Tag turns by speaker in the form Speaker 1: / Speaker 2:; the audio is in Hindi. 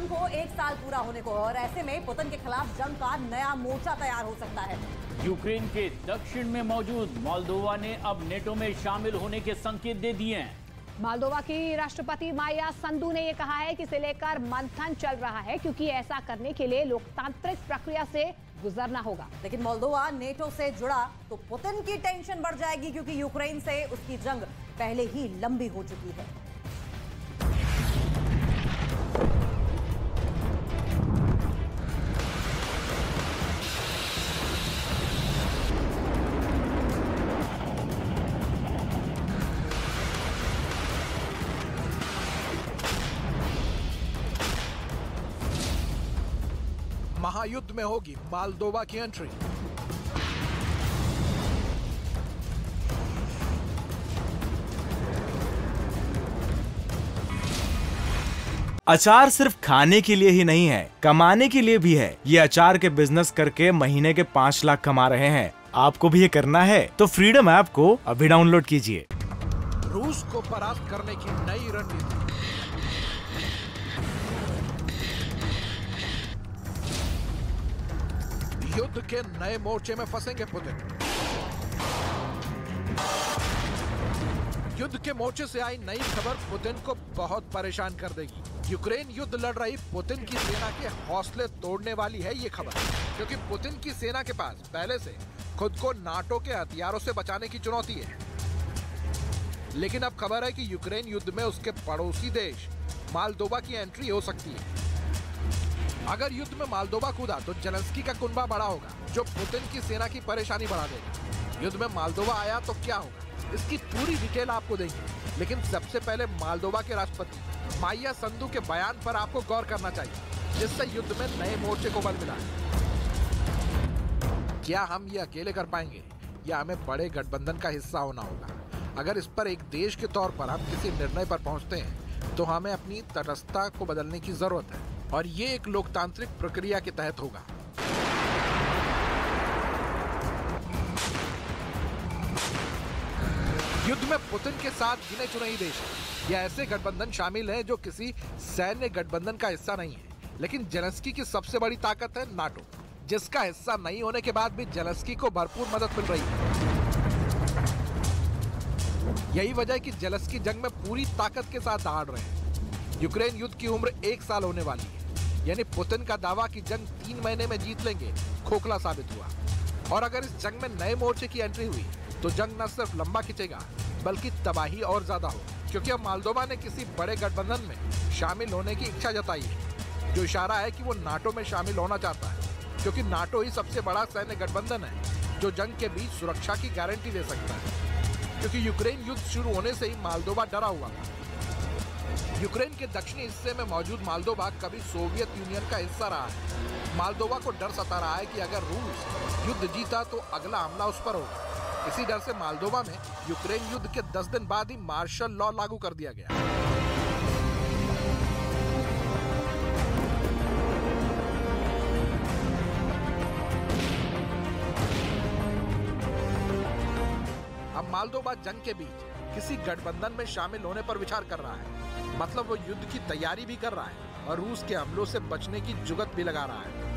Speaker 1: जंग को 1 साल पूरा होने को और ऐसे में पुतिन के खिलाफ जंग का नया मोर्चा तैयार हो सकता है।
Speaker 2: यूक्रेन के दक्षिण में मौजूद मोल्दोवा ने अब नेटो में शामिल होने के संकेत दे दिए हैं।
Speaker 3: मोल्दोवा की राष्ट्रपति माया संदू ने यह कहा है कि इसे लेकर मंथन चल रहा है, क्योंकि ऐसा करने के लिए लोकतांत्रिक प्रक्रिया से गुजरना होगा।
Speaker 1: लेकिन मोल्दोवा नेटो से जुड़ा तो पुतिन की टेंशन बढ़ जाएगी, क्योंकि यूक्रेन से उसकी जंग पहले ही लंबी हो चुकी है।
Speaker 4: महायुद्ध में होगी मोल्दोवा की एंट्री।
Speaker 5: अचार सिर्फ खाने के लिए ही नहीं है, कमाने के लिए भी है। ये अचार के बिजनेस करके महीने के 5 लाख कमा रहे हैं। आपको भी ये करना है तो फ्रीडम ऐप को अभी डाउनलोड कीजिए।
Speaker 4: रूस को परास्त करने की नई रणनीति। युद्ध के नए मोर्चे में फंसेंगे पुतिन। युद्ध के मोर्चे से आई नई खबर पुतिन को बहुत परेशान कर देगी। यूक्रेन युद्ध लड़ रही पुतिन की सेना के हौसले तोड़ने वाली है ये खबर, क्योंकि पुतिन की सेना के पास पहले से खुद को नाटो के हथियारों से बचाने की चुनौती है। लेकिन अब खबर है कि यूक्रेन युद्ध में उसके पड़ोसी देश मोल्दोवा की एंट्री हो सकती है। अगर युद्ध में मोल्दोवा कूदा तो जेलेंस्की का कुनबा बड़ा होगा, जो पुतिन की सेना की परेशानी बढ़ा देगा। युद्ध में मोल्दोवा आया तो क्या होगा, इसकी पूरी डिटेल आपको देंगे। लेकिन सबसे पहले मोल्दोवा के राष्ट्रपति माया संदू के बयान पर आपको गौर करना चाहिए, जिससे युद्ध में नए मोर्चे को बल मिला है। क्या हम ये अकेले कर पाएंगे या हमें बड़े गठबंधन का हिस्सा होना होगा? अगर इस पर एक देश के तौर पर हम किसी निर्णय पर पहुंचते हैं तो हमें अपनी तटस्थता को बदलने की जरूरत है, और ये एक लोकतांत्रिक प्रक्रिया के तहत होगा। युद्ध में पुतिन के साथ गिने चुने ही देश हैं या ऐसे गठबंधन शामिल हैं जो किसी सैन्य गठबंधन का हिस्सा नहीं है। लेकिन जेलेंस्की की सबसे बड़ी ताकत है नाटो, जिसका हिस्सा नहीं होने के बाद भी जेलेंस्की को भरपूर मदद मिल रही है। यही वजह है कि जेलेंस्की जंग में पूरी ताकत के साथ दहाड़ रहे हैं। यूक्रेन युद्ध की उम्र 1 साल होने वाली है, यानी पुतिन का दावा कि जंग 3 महीने में जीत लेंगे खोखला साबित हुआ। और अगर इस जंग में नए मोर्चे की एंट्री हुई तो जंग न सिर्फ लंबा खिंचेगा बल्कि तबाही और ज्यादा हो, क्योंकि अब मोल्दोवा ने किसी बड़े गठबंधन में शामिल होने की इच्छा जताई है, जो इशारा है कि वो नाटो में शामिल होना चाहता है, क्योंकि नाटो ही सबसे बड़ा सैन्य गठबंधन है जो जंग के बीच सुरक्षा की गारंटी दे सकता है। क्योंकि यूक्रेन युद्ध शुरू होने से ही मोल्दोवा डरा हुआ था। यूक्रेन के दक्षिणी हिस्से में मौजूद मोल्दोवा कभी सोवियत यूनियन का हिस्सा रहा है। मोल्दोवा को डर सता रहा है कि अगर रूस युद्ध जीता तो अगला हमला उस पर होगा। इसी डर से मोल्दोवा में यूक्रेन युद्ध के 10 दिन बाद ही मार्शल लॉ लागू कर दिया गया। अब मोल्दोवा जंग के बीच किसी गठबंधन में शामिल होने पर विचार कर रहा है। मतलब वो युद्ध की तैयारी भी कर रहा है और रूस के हमलों से बचने की जुगत भी लगा रहा है।